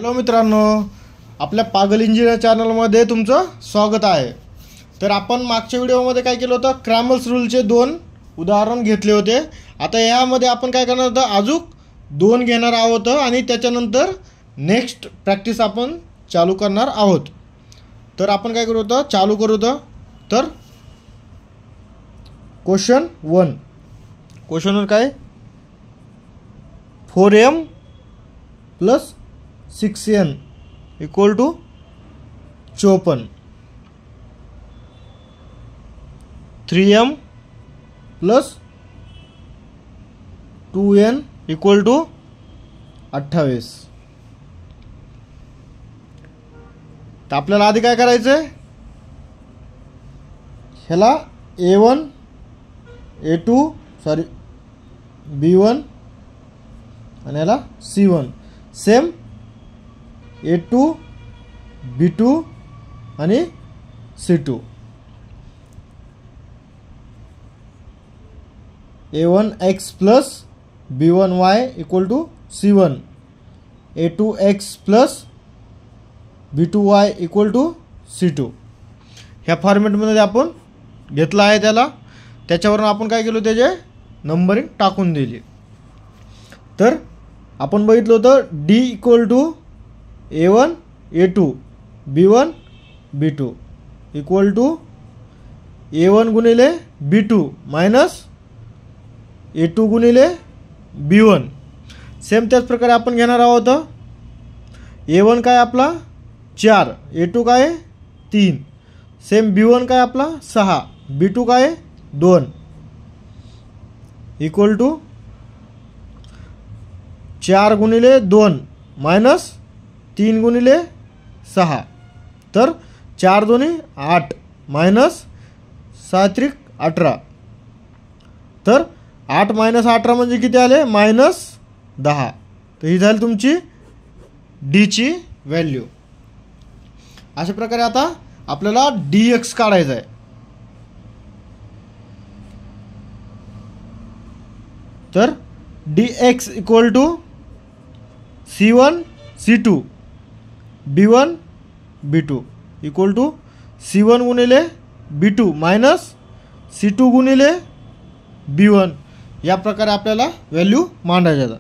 Hello मित्रांनो, आपल्या पागल इंजिनियर चॅनलमध्ये तुमचं स्वागत आहे। तर आपण मागच्या व्हिडिओमध्ये काय केलं होतं, क्रॅमर्स रूलचे 2 उदाहरण घेतले होते। आता यामध्ये आपण काय करणार होतं, अजून 2 घेणार आहोत आणि त्याच्यानंतर नेक्स्ट प्रॅक्टिस आपण चालू करणार आहोत। तर आपण काय करू होतं, चालू करू होतं। तर क्वेश्चन 1, क्वेश्चनवर काय 4m + 6n = 54, 3m + 2n = 28। तर आपल्याला आधी काय करायचं आहे, ह्याला a1 a2 b1 आणि ह्याला c1, सेम a2 b2 आणि c2, a1x + b1y = c1, a2x + b2y = c2। ह्या फॉर्मॅटमध्ये आपण घेतला आहे त्याला, त्याच्यावरून आपण काय केलं, त्याचे नंबरिंग टाकून दिली। तर आपण बघितलं होतं d = a1 a2 b1 b2 = a1 गुणिले b2 मायनस a2 गुणिले b1। सेम त्याच प्रकारे आपण घेणार आहोत, a1 काय आपला 4, a2 काय 3, सेम b1 काय आपला 6, b2 काय 2 = 4 गुणिले 2 मायनस 3 गुणिले 6, तर 4 2 8 मायनस 6 त्रिक 18, तर 8 मायनस 18 म्हणजे किती आले, -10। तर ही झाली तुमची d ची व्हॅल्यू। अशा प्रकारे आता आपल्याला dx काढायचा आहे। तर dx = c1 c2 b1 b2 = c1 गुणिले b2 मायनस c2 गुणिले b1। या प्रकारे आपल्याला व्हॅल्यू मांडायच्या।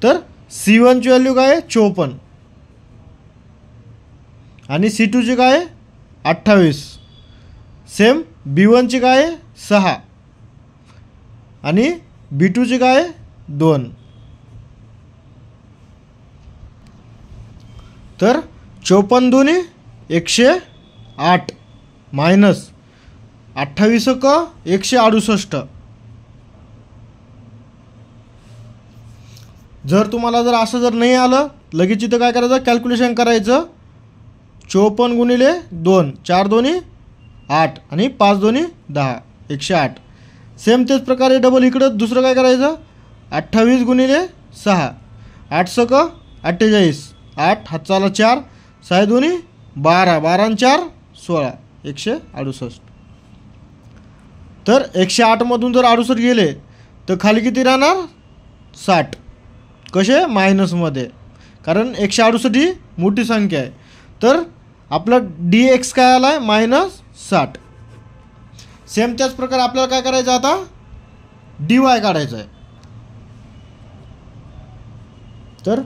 तर c1 ची व्हॅल्यू काय आहे 54 आणि c2 ची काय आहे 28, सेम b1 ची काय आहे 6 आणि b2 ची काय आहे 2। तर 54 2 108 मायनस 28 168। जर तुम्हाला असं जर नाही आलं, लगेच इथं काय करायचं, कॅल्क्युलेशन करायचं। 54 गुणिले 2, 4 2 8 आणि 5 2 10, 108। सेम तेच प्रकारे डबल इकडं दुसरं काय करायचं, 28 गुणिले 6, 8 6 48, 8 हाताला 4, 6 2 12, 12 आणि 4 16, 168। तर 108 मधून जर 68 गेले तर खाली किती राहणार 60, कसे मायनसमध्ये, कारण 168 ही मोठी संख्या आहे। तर आपला dx काय आला आहे -60। सेम त्याच प्रकारे आपल्याला काय करायचं, आता dy काढायचं आहे। तर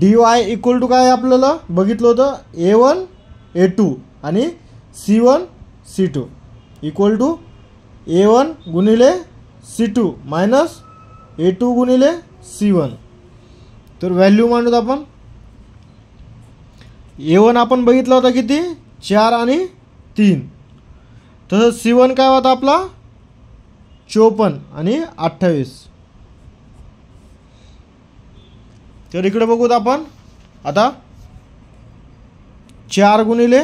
dy = काय आपल्याला बघितलं होतं, a1 a2 आणि c1 c2 = a1 गुणिले c2 मायनस a2 गुणिले c1। तर व्हॅल्यू मांडूत आपण, a1 आपण बघितला होता किती 4 आणि 3, तसं c1 काय होता आपला 54 आणि 28। तर इकडे बघूत आपण, आता 4 गुणिले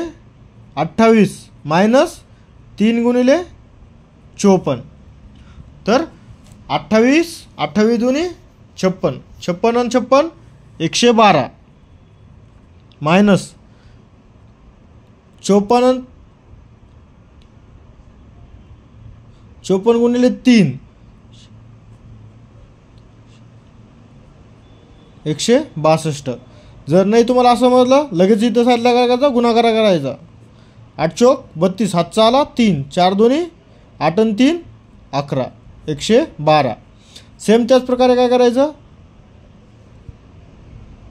28 मायनस 3 गुणिले 54, तर 28 28 2 56, 56 आणि 56 112 मायनस 54 गुणिले 3 162। जर नाही तुम्हाला असं समजलं लगेच इथं साईडला काय करायचा गुणाकार करायचा. 8 चोक 32 हातचा आला 3 4 दोन्ही 8 आणि 3 11 112. सेम त्याच प्रकारे काय करायचं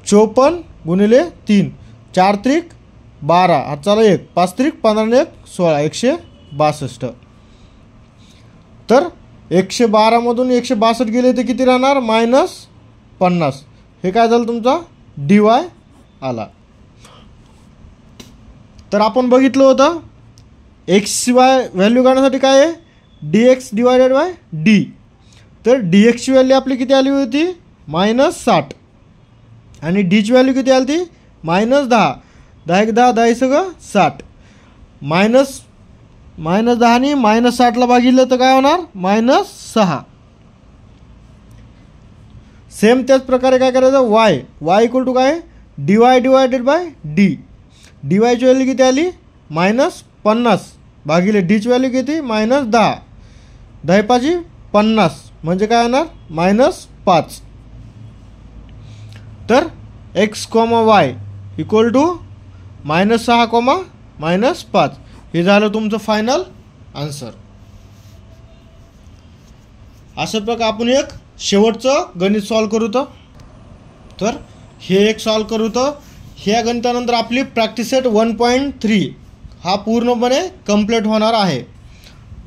54 गुणिले 3 4 त्रिक 12 हातचा आला 1 5 त्रिक 15 आणि 1 16 162. तर 112 मधून 162 गेले तर किती राहणार -50. हे काय झालं तुमचा dy आला. तर आपण बघितलं होतं x y व्हॅल्यू काढण्यासाठी काय आहे dx डिवायडेड बाय d. तर dx ची व्हॅल्यू आपली किती आली होती -60 आणि d ची व्हॅल्यू किती आली होती -10. 10 1 10 10 सगळं 60 -10 आणि -60 ला भागिलं तर काय होणार -6. सेम त्याच प्रकारे काय करायचं y इक्वल टू काय dy divided by d. dy ची व्हॅल्यू किती आली -50 भागिले d ची व्हॅल्यू किती -10. 10 पाची 50 म्हणजे काय येणार -5. तर x, y इक्वल टू -6, -5 हे झालं तुमचं फायनल आन्सर. अशा प्रकारे आपण एक शेवटचं गणित सॉल्व करू. तर हे एक सॉल्व करू. तर ह्या गणितानंतर आपली प्रॅक्टिस सेट 1.3 हा पूर्णपणे कंप्लीट होणार आहे.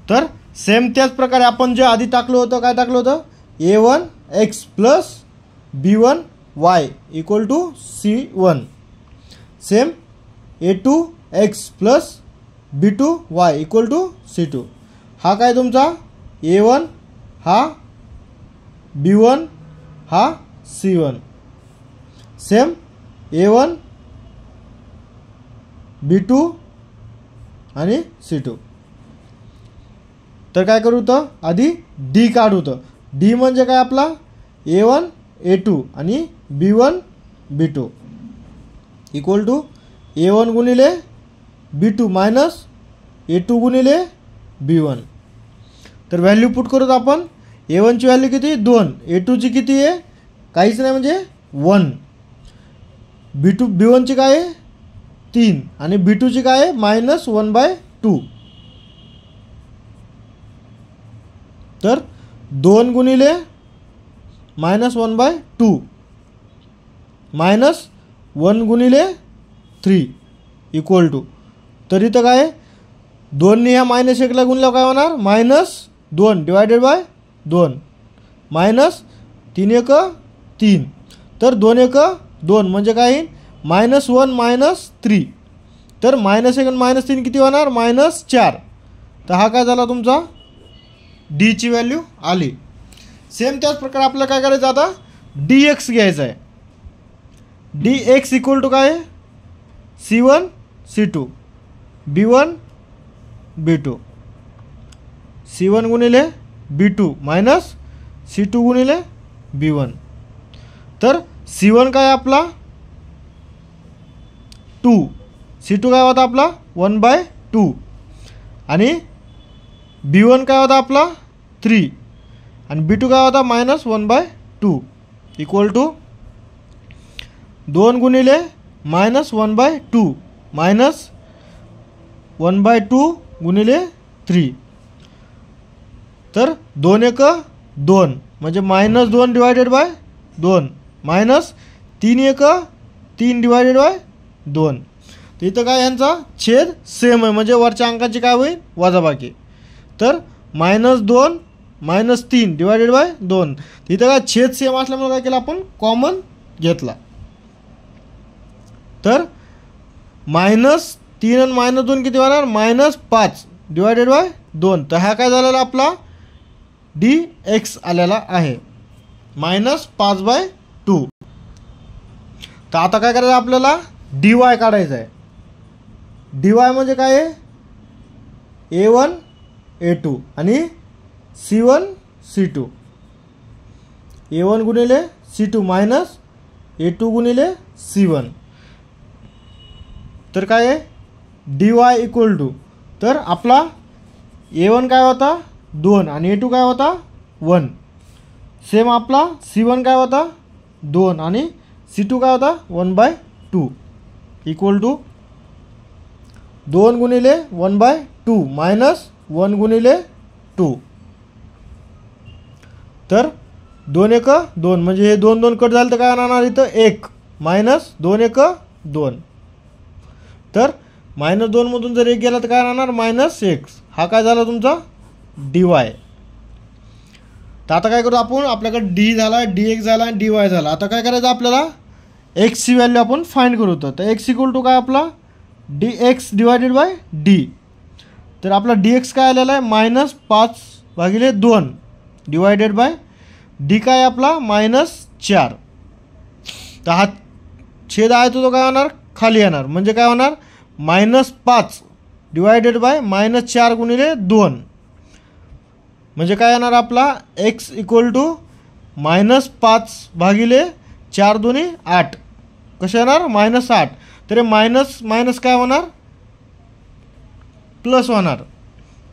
तर सेम त्याच प्रकारे आपण जे आधी टाकलं होतं काय टाकलं होतं a1x plus b1y equal to c1. Same a2x plus b2y equal to c2. हा काय तुमचा a1 हा b1 हा c1. सेम a1 b2 आणि c2. तर काय करू तर आधी d काढू. तर d म्हणजे काय आपला a1 a2 आणि b1 b2 equal to a1 गुणिले b2 मायनस a2 गुणिले b1. तर व्हॅल्यू पुट करूत आपण. a1 ची व्हॅल्यू किती 2, a2 ची किती आहे काहीच नाही म्हणजे 1, b1 ची काय आहे 3 आणि b2 ची काय आहे -1/2. तर 2 गुणिले -1/2 -1 गुणिले 3 इक्वल टू. तर इथं काय 2 ने ह्या -1 ला गुणल्यावर काय होणार -2 डिवायडेड बाय 2 -3 1 3. तर 2 1 2 म्हणजे काय -1 -3. तर -1 आणि -3 किती होणार -4. तर हा काय झाला तुमचा d ची व्हॅल्यू आली. सेम त्याच प्रकारे आपल्याला काय करायचं आता dx घ्यायचं आहे. dx इक्वल टू काय c1 c2 b1 b2 c1 गुणिले b2 मायनस c2 गुणिले b1. तर c1 काय आपला 2, c2 काय होता आपला 1/2 आणि b1 काय होता आपला 3 आणि b2 काय होता -1/2 इक्वल टू 2 गुणिले -1/2 मायनस 1/2 गुणिले 3. तर 2 1 2 म्हणजे -2 divided by 2 minus 3 1 3 divided by 2. तर इथं काय यांचा छेद सेम आहे म्हणजे वरच्या अंकाची काय होईल वजाबाकी. तर -2 -3 डिवायडेड बाय 2. इथं काय छेद सेम असल्यामुळे काय केलं आपण कॉमन घेतला. तर -3 आणि -2 किती होणार -5 डिवायडेड बाय 2. तर हा काय झालेला आपला dx आलेला आहे -5/2. तर आता काय करायचं आपल्याला dy काढायचं आहे. dy म्हणजे काय आहे a1 a2 आणि c1 c2. a1 गुणिले c2 मायनस a2 गुणिले c1. तर काय आहे dy इक्वल टू. तर आपला a1 काय होता 2 आणि a2 काय होता 1. सेम आपला c1 काय होता 2 आणि c2 काय होता 1/2. 2 इक्वल टू 2 गुणिले 1/2 मायनस 1 गुणिले 2. तर 2 1 2 म्हणजे हे 2 2 कट झालं तर काय राहणार इथं 1 मायनस 2 1 2. तर -2 मधून जर 1 गेला तर काय राहणार -x. हा काय झाला तुमचा dy. तर आता काय करू आपण, आपल्याकडे d झाला, dx झाला आणि dy झाला. आता काय करायचं आपल्याला, x ची व्हॅल्यू आपण फाइंड करू. तर x इक्वल टू काय आपला dx डिवायडेड बाय d. तर आपला dx काय आलेला आहे -5/2 डिवायडेड बाय d काय आपला -4. तर हा छेद आहे तो काय होणार खाली येणार, म्हणजे काय होणार -5 डिवायडेड बाय -4 गुणिले 2. म्हणजे काय येणार आपला x इक्वल टू -5/4 2 8. कसं येणार -8. तर हे मायनस काय होणार प्लस होणार,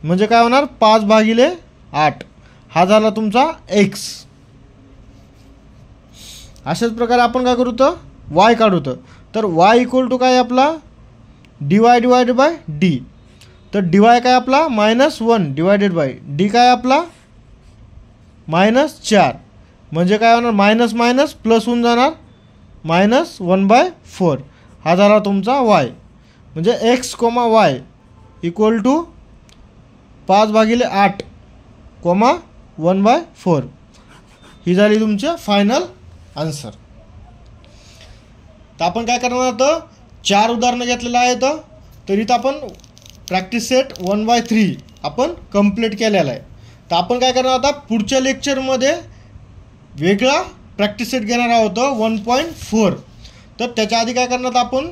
म्हणजे काय होणार 5/8. हा झाला तुमचा x. अशाच प्रकारे आपण काय करू तर y काढू. तर y इक्वल टू काय आपला dy डिवायडेड बाय d. तर dy काय आपला -1 डिवायडेड बाय d काय आपला -4. म्हणजे काय होणार मायनस मायनस प्लस होऊन जाणार -1/4. हा झाला तुमचा y. म्हणजे x, y इक्वल टू 5/8, 1/4. ही झाली तुमची फायनल आन्सर. तर आपण काय करणार आहोत, 4 उदाहरणं घेतलेलं आहेत. तर इथं आपण प्रॅक्टिस सेट 1/3 आपण कंप्लीट केलेला आहे. तर आपण काय करणार आता पुढच्या लेक्चरमध्ये वेगळा प्रॅक्टिस सेट घेणार आहोत 1.4. तर त्याच्या आधी काय करणार आपण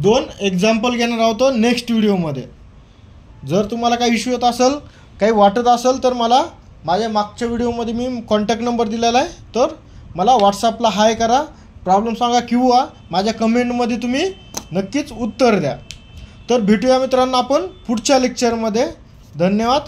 2 एक्झाम्पल घेणार आहोत नेक्स्ट व्हिडिओमध्ये. जर तुम्हाला काही इश्यू येत असेल, काही वाटत असेल, तर मला माझ्या मागच्या व्हिडिओमध्ये मी कॉन्टॅक्ट नंबर दिलेला आहे, तर मला व्हॉट्सअपला हाय करा, प्रॉब्लेम सांगा, किंवा माझ्या कमेंटमध्ये तुम्ही नक्कीच उत्तर द्या. तर भेटूया मित्रांनो आपण पुढच्या लेक्चरमध्ये. धन्यवाद.